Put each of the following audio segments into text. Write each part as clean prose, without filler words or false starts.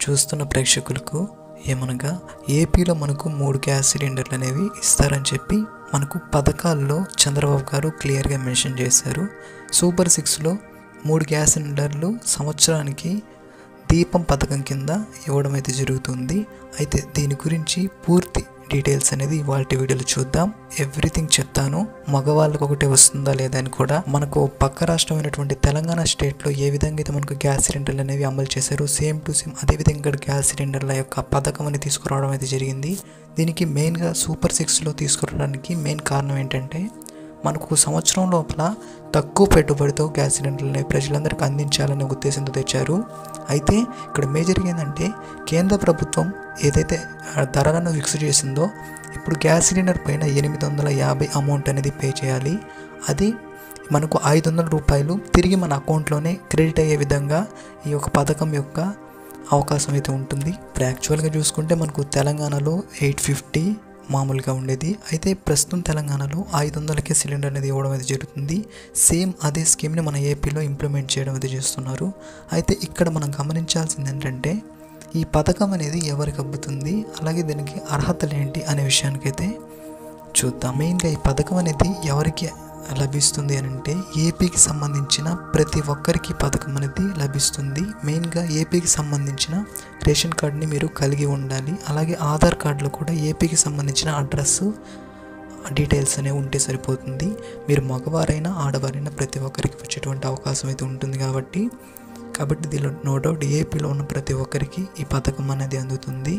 చూస్తున్న ప్రేక్షకులకు ఏమనగా ఏపీలో మనకు 3 గ్యాస్ సిలిండర్లు అనేవి ఇస్తారని చెప్పి మనకు పథకాల్లో చంద్రబాబు గారు క్లియర్గా మెన్షన్ చేశారు. సూపర్ 6లో 3 గ్యాస్ సిలిండర్లు సంవత్సరానికి దీపం పథకం కింద ఇవ్వడం అయితే జరుగుతుంది. అయితే దీని గురించి పూర్తి డీటెయిల్స్ అనేది ఇవాళ వీడియోలో చూద్దాం. ఎవ్రీథింగ్ చెప్తాను. మగవాళ్ళకు ఒకటే వస్తుందా లేదా అని కూడా. మనకు పక్క రాష్ట్రమైనటువంటి తెలంగాణ స్టేట్లో ఏ విధంగా అయితే మనకు గ్యాస్ సిలిండర్లు అనేవి అమలు చేశారు, సేమ్ టు సేమ్ అదేవిధంగా గ్యాస్ సిలిండర్ల యొక్క పథకం అనేది తీసుకురావడం అయితే జరిగింది. దీనికి మెయిన్గా సూపర్ 6లో తీసుకురావడానికి మెయిన్ కారణం ఏంటంటే మనకు సంవత్సరం లోపల తక్కువ పెట్టుబడితో గ్యాస్ సిలిండర్లని ప్రజలందరికీ అందించాలనే ఉద్దేశంతో తెచ్చారు. అయితే ఇక్కడ మేజర్గా ఏంటంటే కేంద్ర ప్రభుత్వం ఏదైతే ధరలను ఫిక్స్ చేసిందో ఇప్పుడు గ్యాస్ సిలిండర్ పైన 850 అమౌంట్ అనేది పే చేయాలి. అది మనకు 500 రూపాయలు తిరిగి మన అకౌంట్లోనే క్రెడిట్ అయ్యే విధంగా ఈ యొక్క పథకం యొక్క అవకాశం అయితే ఉంటుంది. ఇప్పుడు యాక్చువల్గా చూసుకుంటే మనకు తెలంగాణలో 850 మామూలుగా ఉండేది. అయితే ప్రస్తుతం తెలంగాణలో 500కే సిలిండర్ అనేది ఇవ్వడం అయితే జరుగుతుంది. సేమ్ అదే స్కీమ్ని మన ఏపీలో ఇంప్లిమెంట్ చేయడం అయితే చేస్తున్నారు. అయితే ఇక్కడ మనం గమనించాల్సింది ఏంటంటే ఈ పథకం అనేది ఎవరికి అబ్బుతుంది, అలాగే దీనికి అర్హతలు ఏంటి అనే విషయానికైతే చూద్దాం. మెయిన్గా ఈ పథకం అనేది ఎవరికి లభిస్తుంది అని అంటే ఏపీకి సంబంధించిన ప్రతి ఒక్కరికి పథకం అనేది లభిస్తుంది. మెయిన్గా ఏపీకి సంబంధించిన రేషన్ కార్డుని మీరు కలిగి ఉండాలి. అలాగే ఆధార్ కార్డులో కూడా ఏపీకి సంబంధించిన అడ్రస్ డీటెయిల్స్ అనేవి ఉంటే సరిపోతుంది. మీరు మగవారైనా ఆడవారైనా ప్రతి ఒక్కరికి వచ్చేటువంటి అవకాశం అయితే ఉంటుంది. కాబట్టి దీనిలో నో డౌట్ ఏపీలో ఉన్న ప్రతి ఒక్కరికి ఈ పథకం అనేది అందుతుంది.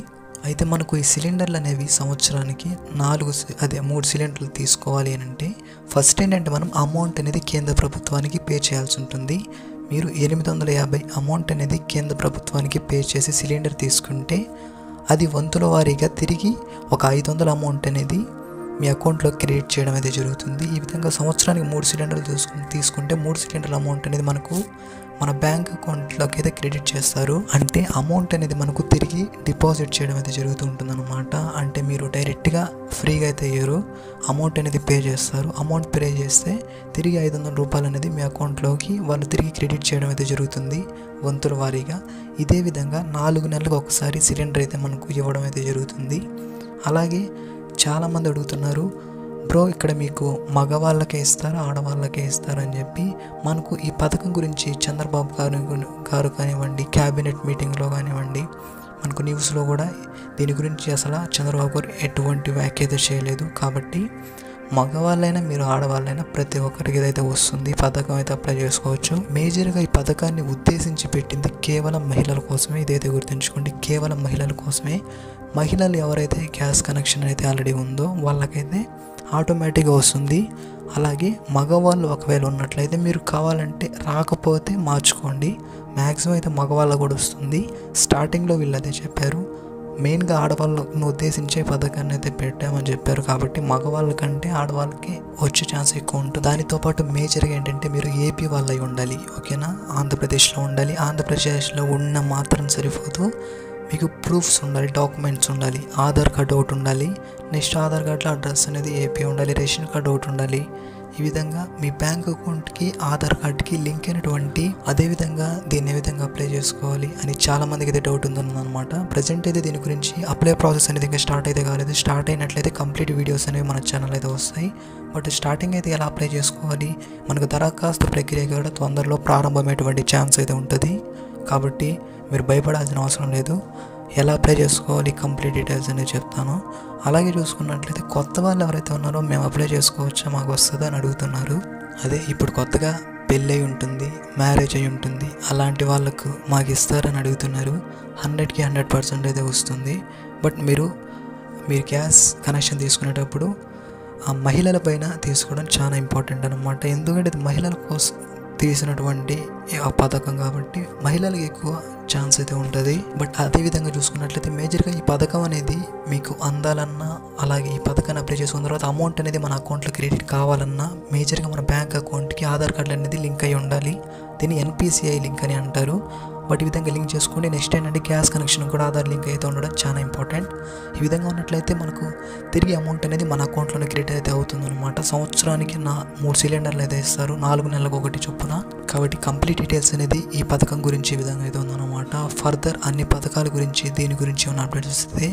అయితే మనకు ఈ సిలిండర్లు అనేవి సంవత్సరానికి 3 సిలిండర్లు తీసుకోవాలి అని అంటే ఫస్ట్ ఏంటంటే మనం అమౌంట్ అనేది కేంద్ర ప్రభుత్వానికి పే చేయాల్సి ఉంటుంది. మీరు 850 అమౌంట్ అనేది కేంద్ర ప్రభుత్వానికి పే చేసి సిలిండర్ తీసుకుంటే అది వంతుల వారీగా తిరిగి ఒక 500 అమౌంట్ అనేది మీ అకౌంట్లో క్రియేట్ చేయడం అయితే జరుగుతుంది. ఈ విధంగా సంవత్సరానికి 3 సిలిండర్లు తీసుకుంటే 3 సిలిండర్ల అమౌంట్ అనేది మనకు మన బ్యాంక్ అకౌంట్లోకి అయితే క్రెడిట్ చేస్తారు. అంటే అమౌంట్ అనేది మనకు తిరిగి డిపాజిట్ చేయడం అయితే జరుగుతూ ఉంటుంది అనమాట. అంటే మీరు డైరెక్ట్గా ఫ్రీగా అయితే అయ్యారు, అమౌంట్ అనేది పే చేస్తారు. అమౌంట్ పే చేస్తే తిరిగి 500 రూపాయలు అనేది మీ అకౌంట్లోకి వాళ్ళు తిరిగి క్రెడిట్ చేయడం అయితే జరుగుతుంది వంతుల వారీగా. ఇదే విధంగా 4 నెలలకు ఒకసారి సిలిండర్ అయితే మనకు ఇవ్వడం అయితే జరుగుతుంది. అలాగే చాలామంది అడుగుతున్నారు, బ్రో ఇక్కడ మీకు మగవాళ్ళకే ఇస్తారా ఆడవాళ్ళకే ఇస్తారా అని చెప్పి. మనకు ఈ పథకం గురించి చంద్రబాబు గారు కానివ్వండి, క్యాబినెట్ మీటింగ్లో కానివ్వండి, మనకు న్యూస్లో కూడా దీని గురించి అసలు చంద్రబాబు గారు ఎటువంటి వ్యాఖ్యత చేయలేదు. కాబట్టి మగవాళ్ళైనా మీరు ఆడవాళ్ళైనా ప్రతి ఒక్కరికి ఇదైతే వస్తుంది, పథకం అయితే అప్లై చేసుకోవచ్చు. మేజర్గా ఈ పథకాన్ని ఉద్దేశించి పెట్టింది కేవలం మహిళల కోసమే. ఇదైతే గుర్తుంచుకోండి, కేవలం మహిళల కోసమే. మహిళలు ఎవరైతే గ్యాస్ కనెక్షన్ అయితే ఆల్రెడీ ఉందో వాళ్ళకైతే ఆటోమేటిక్గా వస్తుంది. అలాగే మగవాళ్ళు ఒకవేళ ఉన్నట్లయితే మీరు కావాలంటే రాకపోతే మార్చుకోండి. మ్యాక్సిమం అయితే మగవాళ్ళకు కూడా వస్తుంది. స్టార్టింగ్లో వీళ్ళు అదే చెప్పారు, మెయిన్గా ఆడవాళ్ళను ఉద్దేశించే పథకాన్ని అయితే పెట్టామని చెప్పారు. కాబట్టి మగవాళ్ళ కంటే ఆడవాళ్ళకి వచ్చే ఛాన్స్ ఎక్కువ ఉంటుంది. దానితో పాటు మేజర్గా ఏంటంటే మీరు ఏపీ వాళ్ళై ఉండాలి, ఓకేనా. ఆంధ్రప్రదేశ్లో ఉండాలి. ఆంధ్రప్రదేశ్లో ఉన్న మాత్రం సరిపోదు, మీకు ప్రూఫ్స్ ఉండాలి, డాక్యుమెంట్స్ ఉండాలి. ఆధార్ కార్డు ఒకటి ఉండాలి, నెక్స్ట్ ఆధార్ కార్డులో అడ్రస్ అనేది ఏపీ ఉండాలి, రేషన్ కార్డు ఒకటి ఉండాలి. ఈ విధంగా మీ బ్యాంక్ అకౌంట్కి ఆధార్ కార్డుకి లింక్ అయినటువంటి, అదేవిధంగా దీన్ని ఏ విధంగా అప్లై చేసుకోవాలి అని చాలామందికి అయితే డౌట్ ఉందన్నమాట. ప్రజెంట్ అయితే దీని గురించి అప్లై ప్రాసెస్ అనేది ఇంకా స్టార్ట్ అయితే కాలేదు. స్టార్ట్ అయినట్లయితే కంప్లీట్ వీడియోస్ అనేవి మన ఛానల్ అయితే వస్తాయి. బట్ స్టార్టింగ్ అయితే ఎలా అప్లై చేసుకోవాలి, మనకు దరఖాస్తు ప్రక్రియ కూడా తొందరలో ప్రారంభమయ్యేటువంటి ఛాన్స్ అయితే ఉంటుంది. కాబట్టి మీరు భయపడాల్సిన అవసరం లేదు. ఎలా అప్లై చేసుకోవాలి కంప్లీట్ డీటెయిల్స్ అనేది చెప్తాను. అలాగే చూసుకున్నట్లయితే కొత్త వాళ్ళు ఎవరైతే ఉన్నారో మేము అప్లై చేసుకోవచ్చా, మాకు వస్తుందా అని అడుగుతున్నారు. అదే ఇప్పుడు కొత్తగా పెళ్ళి అయి ఉంటుంది, మ్యారేజ్ అయి ఉంటుంది, అలాంటి వాళ్ళకు మాకు ఇస్తారని అడుగుతున్నారు. 100కి 100% అయితే వస్తుంది. బట్ మీరు గ్యాస్ కనెక్షన్ తీసుకునేటప్పుడు ఆ మహిళల పైన తీసుకోవడం చాలా ఇంపార్టెంట్ అనమాట. ఎందుకంటే ఇది మహిళల కోసం తీసినటువంటి ఆ పథకం కాబట్టి మహిళలకు ఎక్కువ ఛాన్స్ అయితే ఉంటుంది. బట్ అదేవిధంగా చూసుకున్నట్లయితే మేజర్గా ఈ పథకం అనేది మీకు అందాలన్నా, అలాగే ఈ పథకాన్ని అప్లై చేసుకున్న తర్వాత అమౌంట్ అనేది మన అకౌంట్లో క్రెడిట్ కావాలన్నా మేజర్గా మన బ్యాంక్ అకౌంట్కి ఆధార్ కార్డు అనేది లింక్ అయి ఉండాలి. దీన్ని NPCI లింక్ అని అంటారు. వాటి విధంగా లింక్ చేసుకోండి. నెక్స్ట్ ఏంటంటే గ్యాస్ కనెక్షన్ కూడా ఆధార్ లింక్ అయితే ఉండడం చాలా ఇంపార్టెంట్. ఈ విధంగా ఉన్నట్లయితే మనకు తిరిగి అమౌంట్ అనేది మన అకౌంట్లోనే క్రెడిట్ అయితే అవుతుందన్నమాట. సంవత్సరానికి 3 సిలిండర్లు అయితే ఇస్తారు, 4 నెలలకు ఒకటి చొప్పున. కాబట్టి కంప్లీట్ డీటెయిల్స్ అనేది ఈ పథకం గురించి ఈ విధంగా అయితే ఉందన్నమాట. ఫర్దర్ అన్ని పథకాల గురించి దీని గురించి ఏమైనా అప్డేట్స్ వస్తే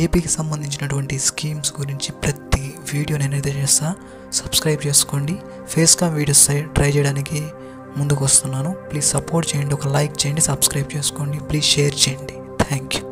ఏపీకి సంబంధించినటువంటి స్కీమ్స్ గురించి ప్రతి వీడియో నేనైతే చేస్తా. సబ్స్క్రైబ్ చేసుకోండి. ఫేస్ కామ్ వీడియోస్ ట్రై చేయడానికి ముందుకు వస్తున్నాను. ప్లీజ్ సపోర్ట్ చేయండి, ఒక లైక్ చేయండి, సబ్స్క్రైబ్ చేసుకోండి, ప్లీజ్ షేర్ చేయండి. Thank you.